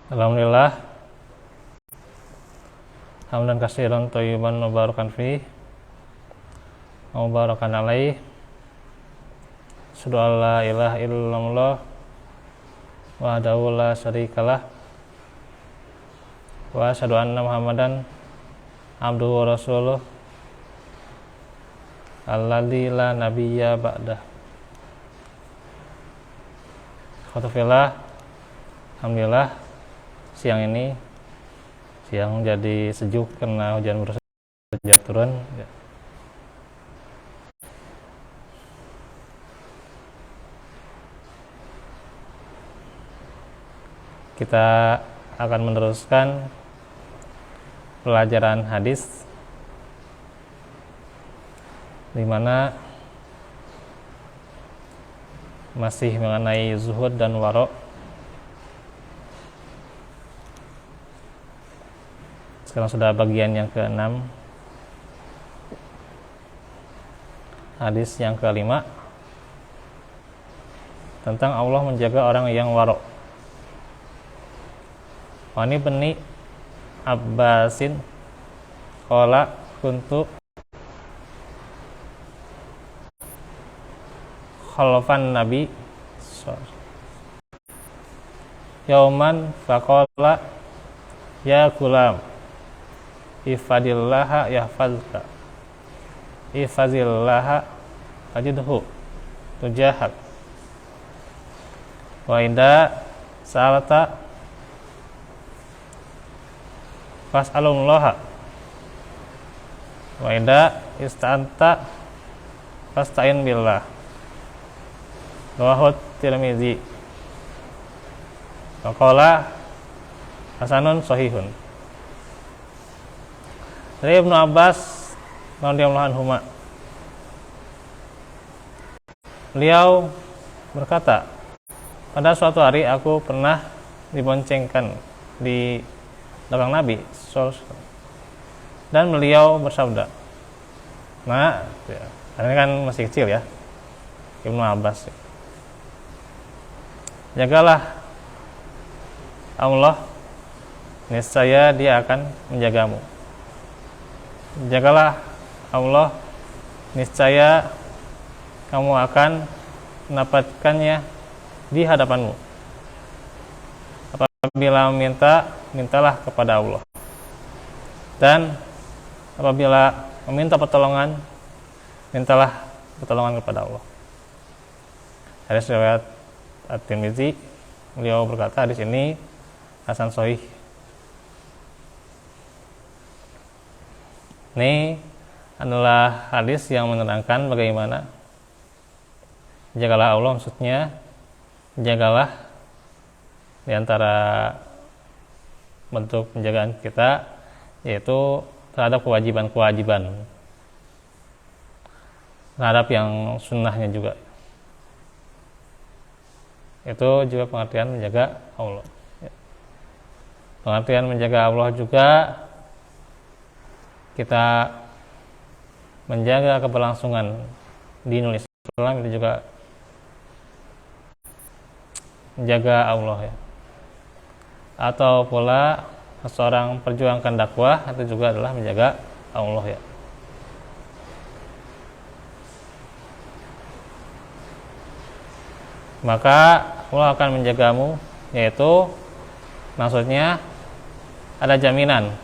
Alhamdulillah, hamdan katsiran thayyiban mubarakan fi mubarakan alaih. Asyhadu an la ilaha illallah wahdahu la syarikalah wa asyhadu anna Muhammadan abduhu wa rasuluh alladzi la nabiyya ba'dah. Khotofillah, alhamdulillah siang ini siang jadi sejuk karena hujan baru saja turun. Kita akan meneruskan pelajaran hadis di mana masih mengenai zuhud dan waro. Sekarang sudah bagian yang ke-6, hadis yang ke-5 tentang Allah menjaga orang yang waro. Wani bani Abbasin qala kuntu khalfan nabi yauman faqala ya gulam ifadillaha yahfazka ifazillaha tajidhu tujahak wa inda sa'alata fas'alullaha wa inda ista'anta fasta'in billah. Rawahu Tirmizi wa qala hasanun shahihun. Dari Ibnu Abbas radhiyallahu anhuma, beliau berkata, pada suatu hari aku pernah diboncengkan di belakang Nabi dan beliau bersabda, nah, ini kan masih kecil ya, Ibnu Abbas, jagalah Allah, niscaya Dia akan menjagamu. Jagalah Allah, niscaya kamu akan mendapatkannya di hadapanmu. Apabila meminta, mintalah kepada Allah. Dan apabila meminta pertolongan, mintalah pertolongan kepada Allah. Hadis riwayat At-Tirmizi, beliau berkata hadis ini hasan shahih. Ini adalah hadis yang menerangkan bagaimana jagalah Allah, maksudnya jagalah di antara bentuk penjagaan kita yaitu terhadap kewajiban-kewajiban, terhadap yang sunnahnya juga. Itu juga pengertian menjaga Allah. Pengertian menjaga Allah juga kita menjaga keberlangsungan dinul Islam, itu juga menjaga Allah ya. Atau pula seorang perjuangkan dakwah, itu juga adalah menjaga Allah ya. Maka Allah akan menjagamu, yaitu maksudnya ada jaminan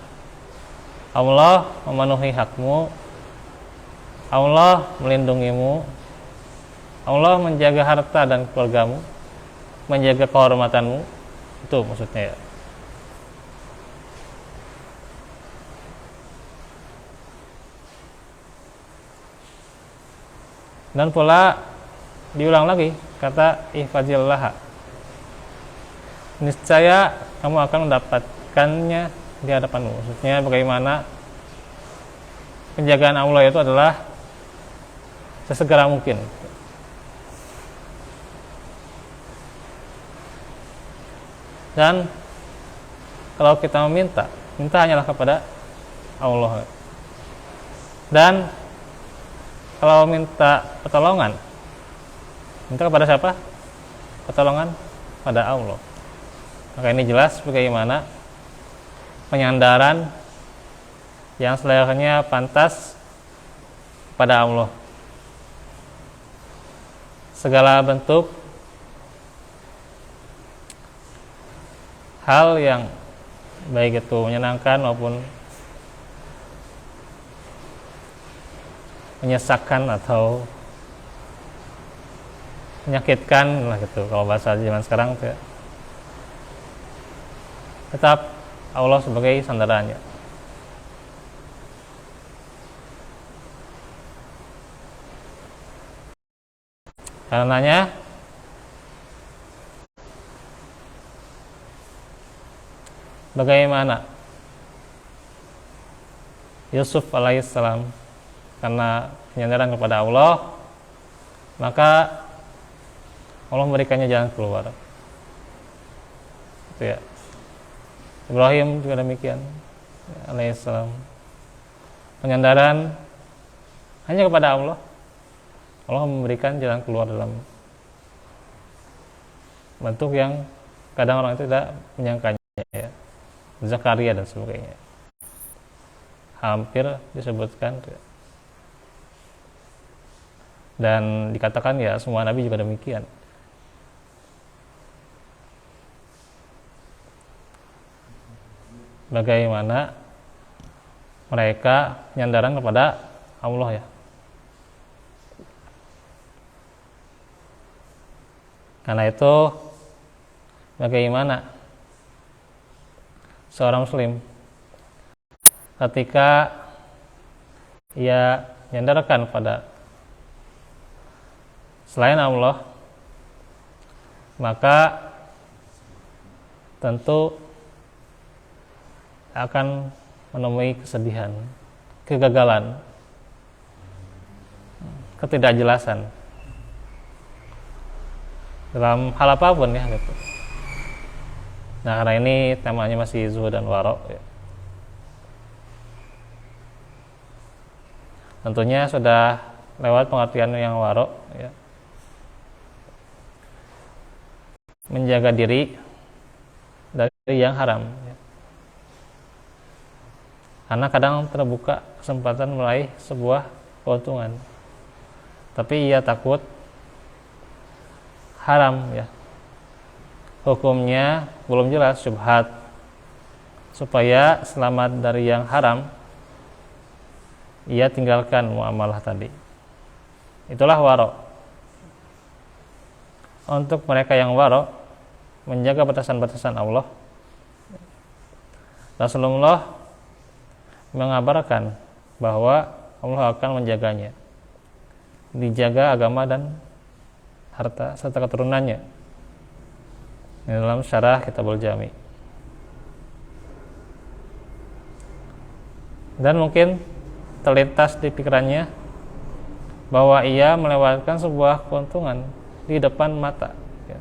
Allah memenuhi hakmu, Allah melindungimu, Allah menjaga harta dan keluargamu, menjaga kehormatanmu. Itu maksudnya ya. Dan pula diulang lagi kata ihfazillaha, niscaya kamu akan mendapatkannya di hadapanmu. Maksudnya bagaimana penjagaan Allah itu adalah sesegera mungkin. Dan kalau kita minta hanyalah kepada Allah. Dan kalau minta pertolongan, minta kepada siapa? Pertolongan pada Allah. Maka ini jelas bagaimana penyandaran yang selayaknya pantas pada Allah. Segala bentuk hal yang baik itu menyenangkan maupun menyesakkan atau menyakitkan lah gitu kalau bahasa zaman sekarang tuh ya. Tetap Allah sebagai sandarannya. Karenanya bagaimana Yusuf alaihissalam karena penyandaran kepada Allah, maka Allah memberikannya jalan keluar. Itu ya. Ibrahim juga demikian alaihissalam. Penyandaran hanya kepada Allah. Allah memberikan jalan keluar dalam bentuk yang kadang orang itu tidak menyangkanya ya. Zakaria dan sebagainya. Hampir disebutkan dan dikatakan ya semua nabi juga demikian. Bagaimana mereka nyandaran kepada Allah ya. Karena itu bagaimana seorang muslim ketika ia menyandarkan pada selain Allah, maka tentu akan menemui kesedihan, kegagalan, ketidakjelasan dalam hal apapun ya gitu. Nah, karena ini temanya masih zuhud dan waro ya. Tentunya sudah lewat pengertian yang waro ya. Menjaga diri dari yang haram ya. Karena kadang terbuka kesempatan meraih sebuah keuntungan, tapi ia takut haram ya, hukumnya belum jelas, syubhat, supaya selamat dari yang haram ia tinggalkan muamalah tadi. Itulah waro. Untuk mereka yang waro, menjaga batasan-batasan Allah, Rasulullah mengabarkan bahwa Allah akan menjaganya, dijaga agama dan harta serta keturunannya. Ini dalam syarah Kitabul Jami. Dan mungkin terlintas di pikirannya bahwa ia melewatkan sebuah keuntungan di depan mata ya.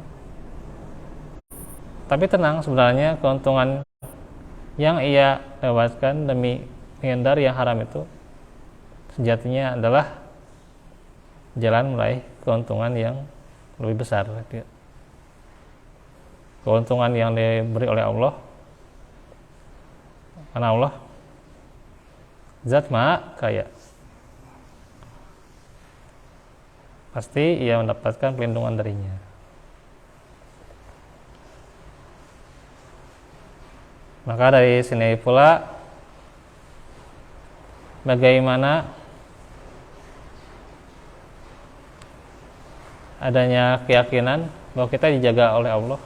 Tapi tenang, sebenarnya keuntungan yang ia lewatkan demi menghindari yang haram itu sejatinya adalah jalan meraih keuntungan yang lebih besar ya. Keuntungan yang diberi oleh Allah, karena Allah zat maha kaya, pasti ia mendapatkan perlindungan darinya. Maka dari sini pula bagaimana adanya keyakinan bahwa kita dijaga oleh Allah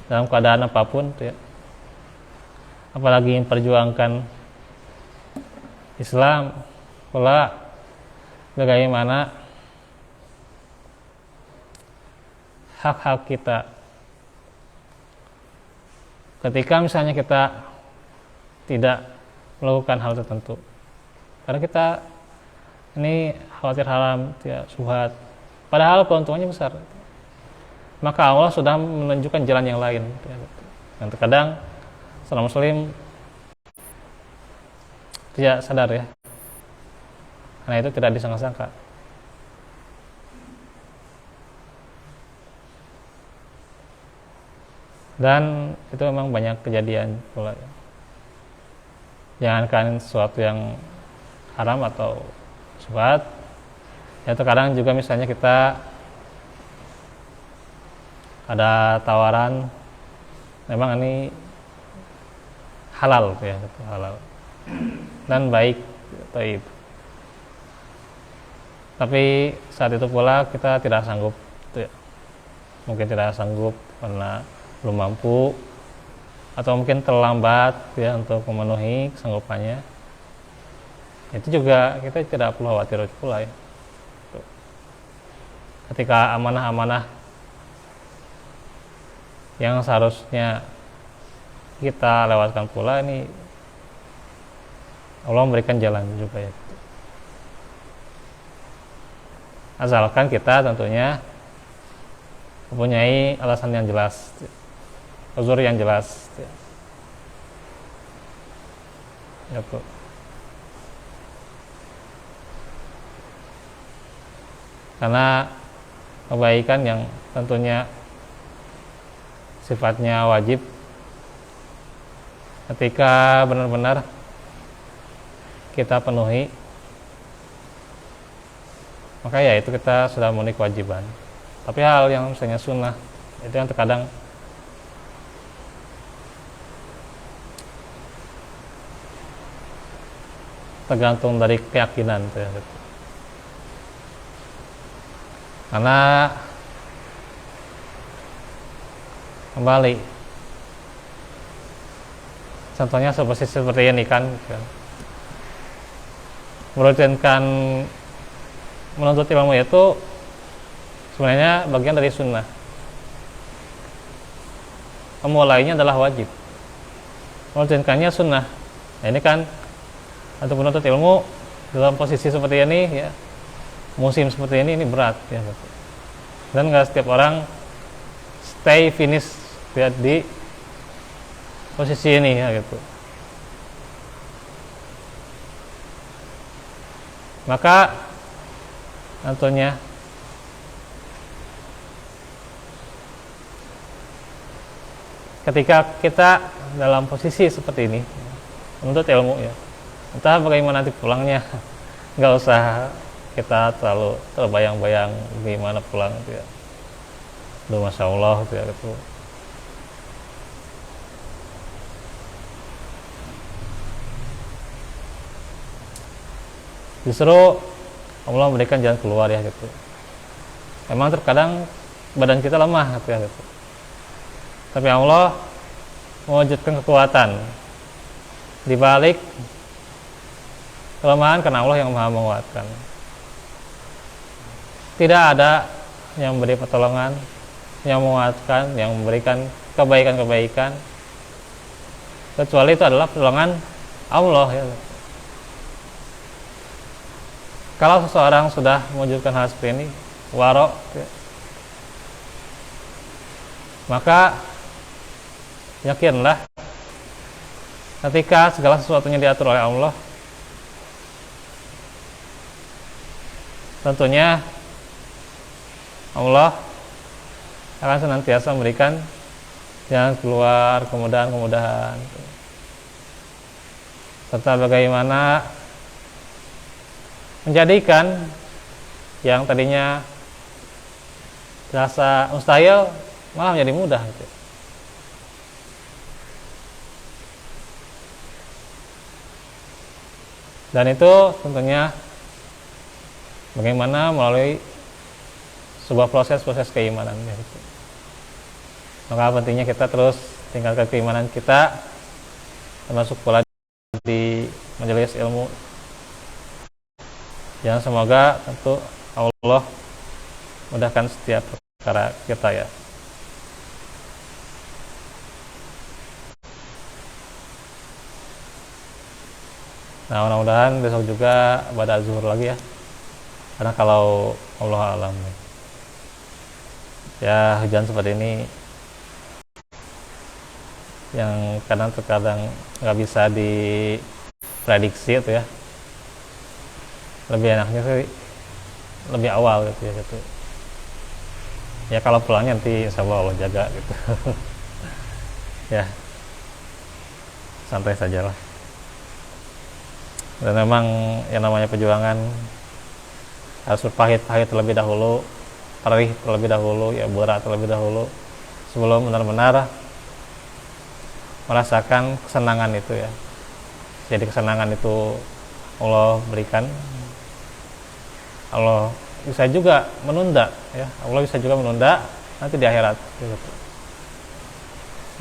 dalam keadaan apapun ya. Apalagi memperjuangkan Islam, pula bagaimana hak-hak kita ketika misalnya kita tidak melakukan hal tertentu karena kita ini khawatir haram, tidak syubhat, padahal keuntungannya besar, maka Allah sudah menunjukkan jalan yang lain. Dan terkadang seorang muslim tidak sadar ya, karena itu tidak disangka-sangka. Dan itu memang banyak kejadian pula ya. Jangankan sesuatu yang haram atau syubhat, ya terkadang juga misalnya kita ada tawaran memang ini halal ya, halal dan baik, baik. Tapi saat itu pula kita tidak sanggup ya. Mungkin tidak sanggup karena belum mampu atau mungkin terlambat ya untuk memenuhi kesanggupannya. Itu juga kita tidak perlu khawatir pula ya. Ketika amanah-amanah yang seharusnya kita lewatkan pula, ini Allah memberikan jalan juga ya. Asalkan kita tentunya mempunyai alasan yang jelas, uzur yang jelas ya, karena kebaikan yang tentunya sifatnya wajib, ketika benar-benar kita penuhi, maka ya itu kita sudah memenuhi kewajiban. Tapi hal yang misalnya sunnah, itu yang terkadang tergantung dari keyakinan tuh ya. Karena kembali contohnya seperti ini kan, merutinkan menuntut ilmu itu sebenarnya bagian dari sunnah. Memulainya adalah wajib, merutinkannya sunnah. Nah, ini kan untuk menuntut ilmu dalam posisi seperti ini ya, musim seperti ini berat ya. Dan nggak setiap orang stay finish ya, di posisi ini ya gitu. Maka tentunya ketika kita dalam posisi seperti ini menuntut ilmu ya, entah bagaimana nanti pulangnya, nggak usah kita terlalu terbayang-bayang gimana pulang gitu ya. Duh, Masya Allah gitu ya gitu. Justru Allah memberikan jalan keluar ya gitu. Memang terkadang badan kita lemah gitu ya gitu. Tapi Allah mewujudkan kekuatan di balik kelemahan, karena Allah yang Maha menguatkan. Tidak ada yang memberi pertolongan, yang menguatkan, yang memberikan kebaikan-kebaikan kecuali itu adalah pertolongan Allah ya. Kalau seseorang sudah mewujudkan hal seperti ini, waro ya, maka yakinlah ketika segala sesuatunya diatur oleh Allah, tentunya Allah akan senantiasa memberikan jalan keluar, kemudahan-kemudahan, serta bagaimana menjadikan yang tadinya terasa mustahil malah menjadi mudah gitu. Dan itu tentunya bagaimana melalui sebuah proses-proses keimanan gitu. Maka pentingnya kita terus tingkatkan keimanan kita, termasuk pula di majelis ilmu. Dan semoga tentu Allah mudahkan setiap perkara kita ya. Nah, mudah-mudahan besok juga pada zuhur lagi ya. Karena kalau Allah alam ya, hujan seperti ini yang kadang-kadang nggak bisa diprediksi itu ya. Lebih enaknya sih lebih awal gitu ya gitu. Ya kalau pulangnya nanti insya Allah jaga gitu. ya santai sajalah. Dan memang yang namanya perjuangan harus berpahit-pahit terlebih dahulu, perih terlebih dahulu, ya berat terlebih dahulu, sebelum benar-benar merasakan kesenangan itu ya. Jadi kesenangan itu Allah berikan. Allah bisa juga menunda ya, Allah bisa juga menunda nanti di akhirat gitu.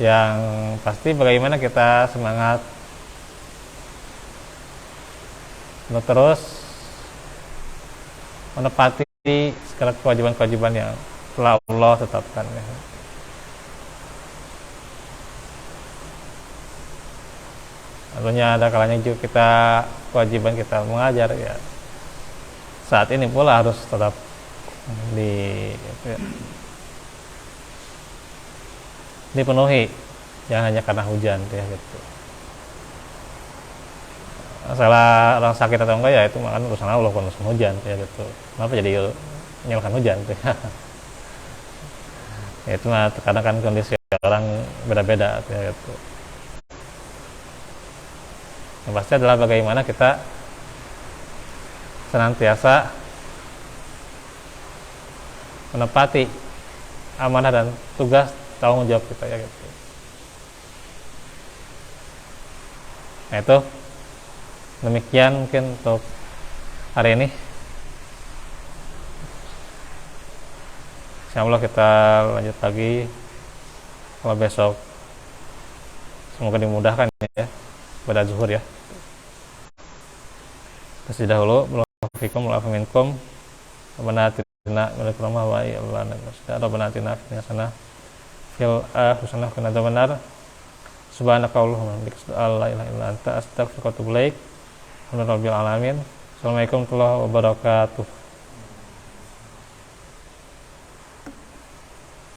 Yang pasti bagaimana kita semangat untuk terus menepati segala kewajiban-kewajiban yang telah Allah tetapkan ya. Tentunya ada kalanya juga kita kewajiban kita mengajar ya. Saat ini pula harus tetap dipenuhi, jangan hanya karena hujan ya gitu. Masalah orang sakit atau enggak ya itu makan urusan Allah, bukan urusan hujan ya gitu. Kenapa jadi menyalahkan hujan gitu ya. Ya itu mah kadang kan kondisi orang beda-beda ya gitu. Yang pasti adalah bagaimana kita senantiasa menepati amanah dan tugas tanggung jawab kita ya gitu. Nah itu demikian mungkin untuk hari ini. Insyaallah kita lanjut lagi kalau besok, semoga dimudahkan ya pada zuhur ya. Terus dahulu fikum wa minkum rabbana atina min ladunka wa rabbana atina fid dunya hasanah fil akhirati hasanah wa qina adzabannar subhanaka allahumma wa bihamdika la ilaha illa anta astaghfiruka wa atubu ilaik. Alhamdulillahirabbil alamin. Assalamualaikum warahmatullahi wabarakatuh.